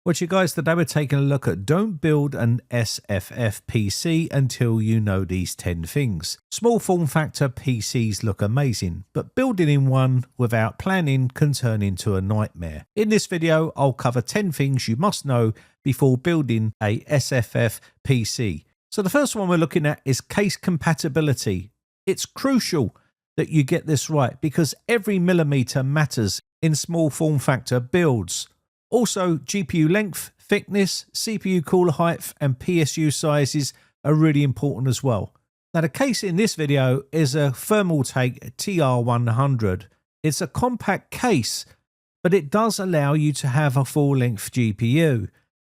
Well, you guys, today we're taking a look at don't build an SFF PC until you know these 10 things. Small form factor PCs look amazing, but building in one without planning can turn into a nightmare. In this video, I'll cover 10 things you must know before building a SFF PC. So the first one we're looking at is case compatibility. It's crucial that you get this right because every millimeter matters in small form factor builds. Also, GPU length, thickness, CPU cooler height and PSU sizes are really important as well. Now the case in this video is a Thermaltake TR100. It's a compact case, but it does allow you to have a full length GPU.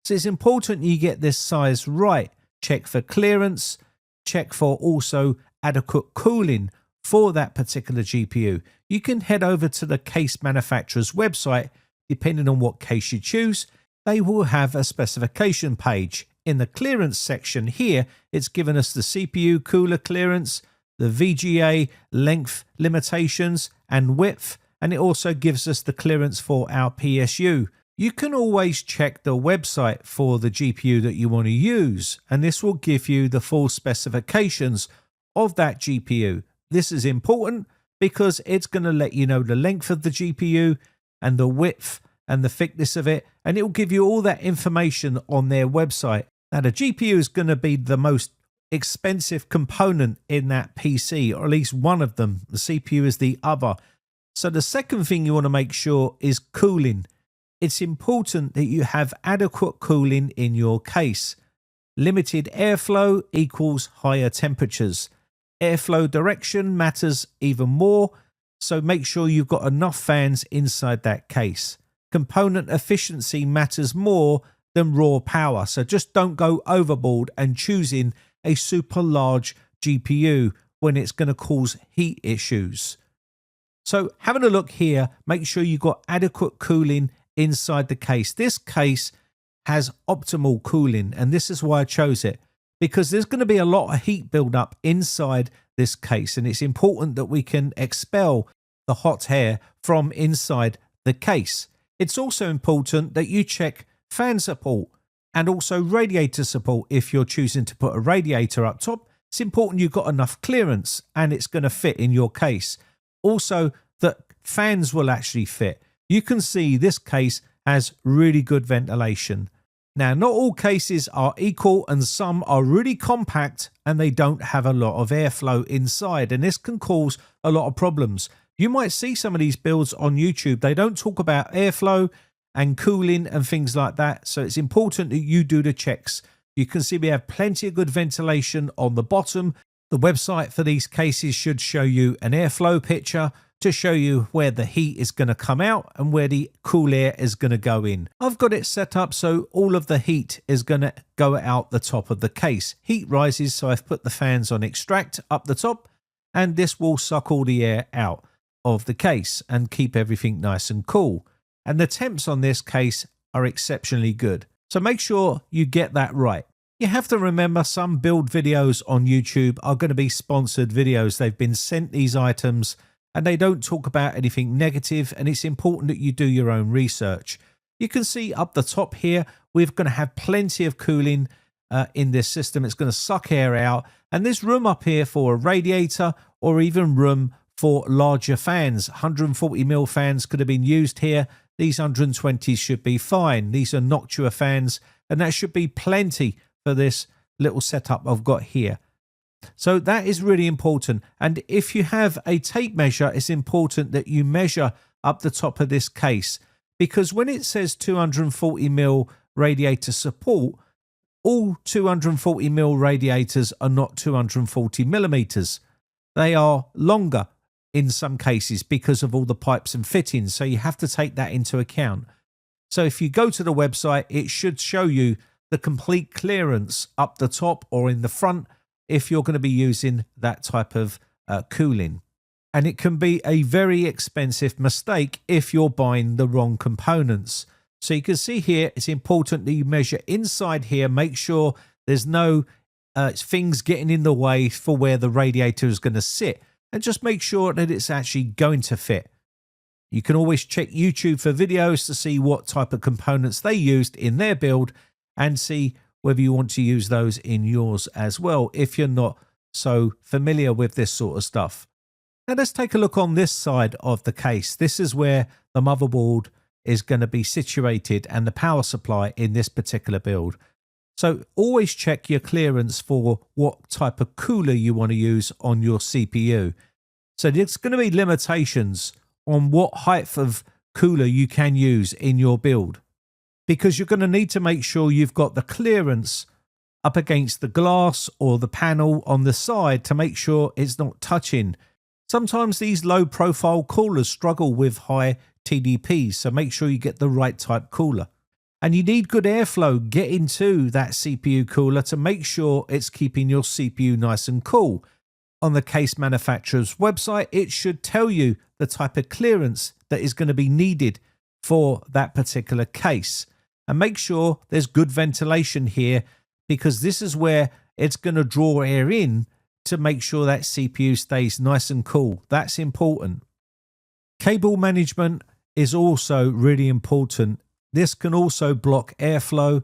So it's important you get this size right. Check for clearance, check for also adequate cooling for that particular GPU. You can head over to the case manufacturer's website. Depending on what case you choose, they will have a specification page. In the clearance section here, it's given us the CPU cooler clearance, the VGA length limitations and width, and it also gives us the clearance for our PSU. You can always check the website for the GPU that you want to use, and this will give you the full specifications of that GPU. This is important because it's going to let you know the length of the GPU and the width and the thickness of it, and it will give you all that information on their website. Now the GPU is going to be the most expensive component in that PC, or at least one of them. The CPU is the other. So the second thing you want to make sure is cooling. It's important that you have adequate cooling in your case. Limited airflow equals higher temperatures. Airflow direction matters even more, so make sure you've got enough fans inside that case. Component efficiency matters more than raw power, so just don't go overboard and choosing a super large GPU when it's going to cause heat issues. So having a look here, make sure you've got adequate cooling inside the case. This case has optimal cooling, and this is why I chose it, because there's going to be a lot of heat buildup inside this case, and it's important that we can expel the hot air from inside the case. It's also important that you check fan support and also radiator support. If you're choosing to put a radiator up top, it's important you've got enough clearance and it's going to fit in your case. Also, that fans will actually fit. You can see this case has really good ventilation. Now, not all cases are equal and some are really compact and they don't have a lot of airflow inside, and this can cause a lot of problems. You might see some of these builds on YouTube. They don't talk about airflow and cooling and things like that, so it's important that you do the checks. You can see we have plenty of good ventilation on the bottom. The website for these cases should show you an airflow picture to show you where the heat is going to come out and where the cool air is going to go in. I've got it set up so all of the heat is going to go out the top of the case. Heat rises, so I've put the fans on extract up the top, and this will suck all the air out of the case and keep everything nice and cool. And the temps on this case are exceptionally good. So make sure you get that right. You have to remember some build videos on YouTube are going to be sponsored videos. They've been sent these items and they don't talk about anything negative, and it's important that you do your own research. You can see up the top here, we're going to have plenty of cooling in this system. It's going to suck air out, and there's room up here for a radiator or even room for larger fans. 140mm fans could have been used here. These 120s should be fine. These are Noctua fans, and that should be plenty for this little setup I've got here. So that is really important. And if you have a tape measure, it's important that you measure up the top of this case, because when it says 240mm radiator support, all 240mm radiators are not 240mm. They are longer in some cases because of all the pipes and fittings. So you have to take that into account. So if you go to the website, it should show you the complete clearance up the top or in the front if you're going to be using that type of cooling. And it can be a very expensive mistake if you're buying the wrong components. So you can see here, it's important that you measure inside here, make sure there's no things getting in the way for where the radiator is going to sit, and just make sure that it's actually going to fit. You can always check YouTube for videos to see what type of components they used in their build and see whether you want to use those in yours as well if you're not so familiar with this sort of stuff. Now let's take a look on this side of the case. This is where the motherboard is going to be situated and the power supply in this particular build. So always check your clearance for what type of cooler you want to use on your CPU. So there's going to be limitations on what height of cooler you can use in your build, because you're going to need to make sure you've got the clearance up against the glass or the panel on the side to make sure it's not touching. Sometimes these low profile coolers struggle with high TDPs, so make sure you get the right type cooler. And you need good airflow get into that CPU cooler to make sure it's keeping your CPU nice and cool. On the case manufacturer's website, it should tell you the type of clearance that is going to be needed for that particular case. And make sure there's good ventilation here, because this is where it's going to draw air in to make sure that CPU stays nice and cool. That's important. Cable management is also really important. This can also block airflow.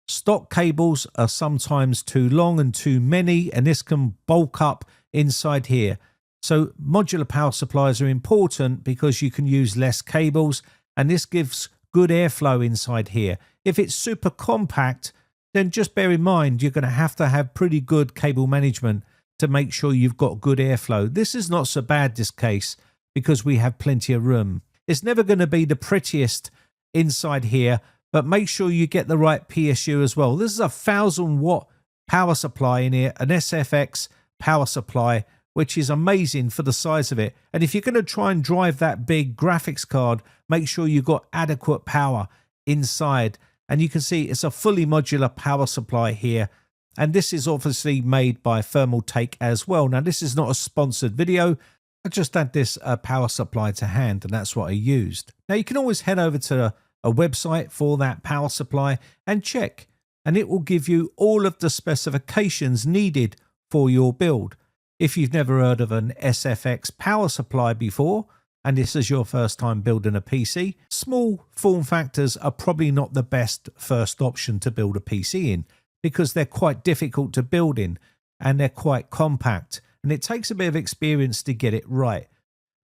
Stock cables are sometimes too long and too many, and this can bulk up inside here. So modular power supplies are important because you can use less cables, and this gives good airflow inside here. If it's super compact, then just bear in mind you're going to have pretty good cable management to make sure you've got good airflow. This is not so bad, this case, because we have plenty of room. It's never going to be the prettiest inside here, but make sure you get the right PSU as well. This is a 1000-watt power supply in here, an SFX power supply, which is amazing for the size of it. And if you're going to try and drive that big graphics card, make sure you've got adequate power inside. And you can see it's a fully modular power supply here. And this is obviously made by Thermaltake as well. Now, this is not a sponsored video. I just had this power supply to hand, and that's what I used. Now, you can always head over to a website for that power supply and check, and it will give you all of the specifications needed for your build. If you've never heard of an SFX power supply before, and this is your first time building a PC, small form factors are probably not the best first option to build a PC in, because they're quite difficult to build in and they're quite compact, and it takes a bit of experience to get it right.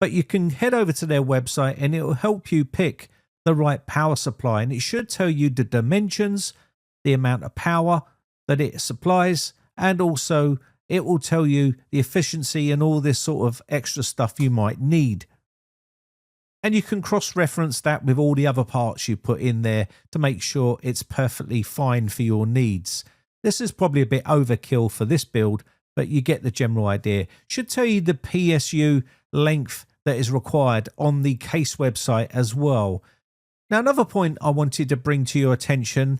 But you can head over to their website and it will help you pick the right power supply, and it should tell you the dimensions, the amount of power that it supplies, and also it will tell you the efficiency and all this sort of extra stuff you might need. And you can cross-reference that with all the other parts you put in there to make sure it's perfectly fine for your needs. This is probably a bit overkill for this build, but you get the general idea. Should tell you the PSU length that is required on the case website as well. Now, another point I wanted to bring to your attention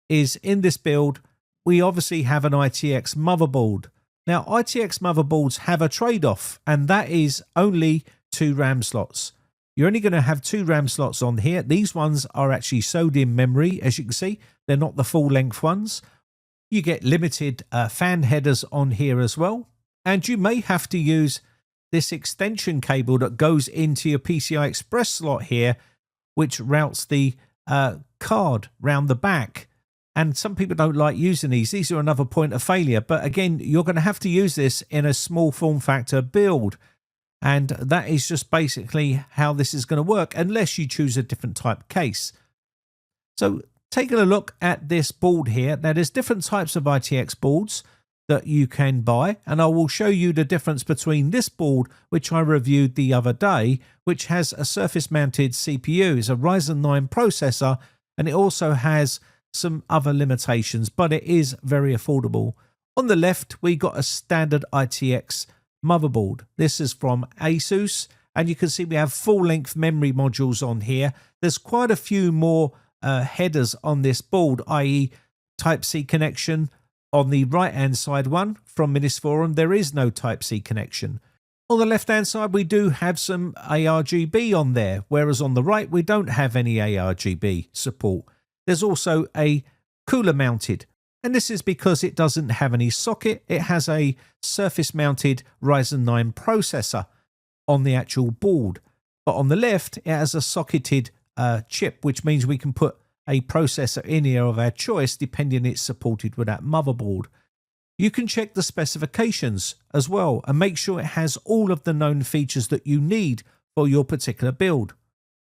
is in this build, we obviously have an ITX motherboard. Now, ITX motherboards have a trade-off, and that is only 2 RAM slots. You're only going to have 2 RAM slots on here. These ones are actually sewed in memory, as you can see. They're not the full-length ones. You get limited fan headers on here as well. And you may have to use this extension cable that goes into your PCI Express slot here, which routes the card round the back. And some people don't like using these. These are another point of failure. But again, you're going to have to use this in a small form factor build. And that is just basically how this is going to work, unless you choose a different type case. So taking a look at this board here, now there's different types of ITX boards that you can buy, and I will show you the difference between this board, which I reviewed the other day, which has a surface mounted CPU. It's a Ryzen 9 processor, and it also has some other limitations, but it is very affordable. On the left, we got a standard ITX motherboard. This is from Asus, and you can see we have full-length memory modules on here. There's quite a few more headers on this board, i.e. Type-C connection. On the right-hand side one from Minisforum, there is no Type-C connection. On the left-hand side, we do have some ARGB on there, whereas on the right, we don't have any ARGB support. There's also a cooler mounted, and this is because it doesn't have any socket. It has a surface mounted Ryzen 9 processor on the actual board. But on the left, it has a socketed chip, which means we can put a processor in here of our choice, depending it's supported with that motherboard. You can check the specifications as well and make sure it has all of the known features that you need for your particular build.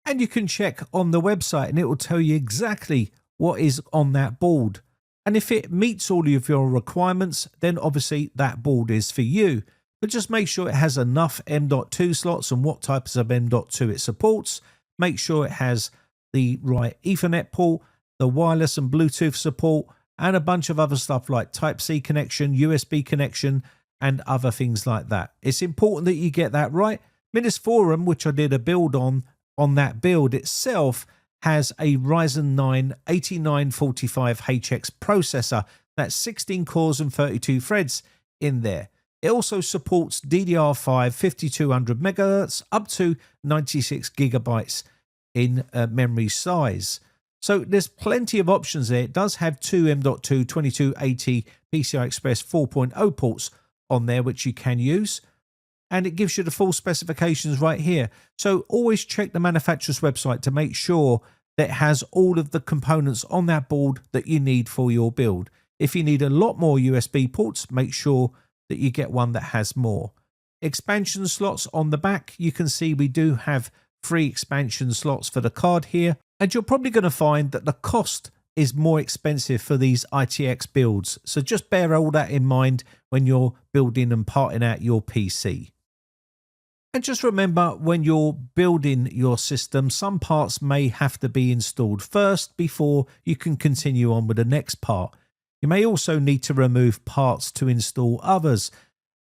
And you can check on the website and it will tell you exactly what is on that board. And if it meets all of your requirements, then obviously that board is for you. But just make sure it has enough M.2 slots and what types of M.2 it supports. Make sure it has the right Ethernet port, the wireless and Bluetooth support, and a bunch of other stuff like Type-C connection, USB connection, and other things like that. It's important that you get that right. Minis Forum, which I did a build on that build itself, has a Ryzen 9 8945HX processor. That's 16 cores and 32 threads in there. It also supports DDR5 5200 MHz up to 96 gigabytes in memory size. So there's plenty of options there. It does have two M.2 2280 PCI Express 4.0 ports on there, which you can use. And it gives you the full specifications right here. So always check the manufacturer's website to make sure that it has all of the components on that board that you need for your build. If you need a lot more USB ports, make sure that you get one that has more. Expansion slots on the back, you can see we do have 3 expansion slots for the card here. And you're probably going to find that the cost is more expensive for these ITX builds. So just bear all that in mind when you're building and parting out your PC. And just remember, when you're building your system, some parts may have to be installed first before you can continue on with the next part. You may also need to remove parts to install others,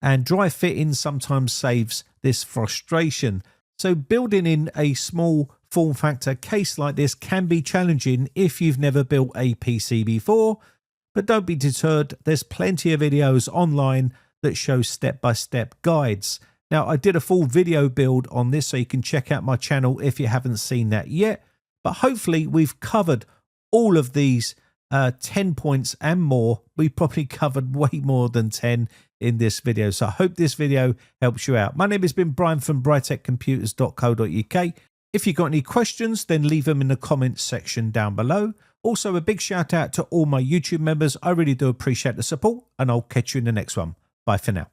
and dry fitting sometimes saves this frustration. So building in a small form factor case like this can be challenging if you've never built a PC before, but don't be deterred. There's plenty of videos online that show step-by-step guides. Now, I did a full video build on this, so you can check out my channel if you haven't seen that yet. But hopefully we've covered all of these 10 points and more. We probably covered way more than 10 in this video. So I hope this video helps you out. My name has been Brian from briteccomputers.co.uk. If you've got any questions, then leave them in the comments section down below. Also, a big shout out to all my YouTube members. I really do appreciate the support, and I'll catch you in the next one. Bye for now.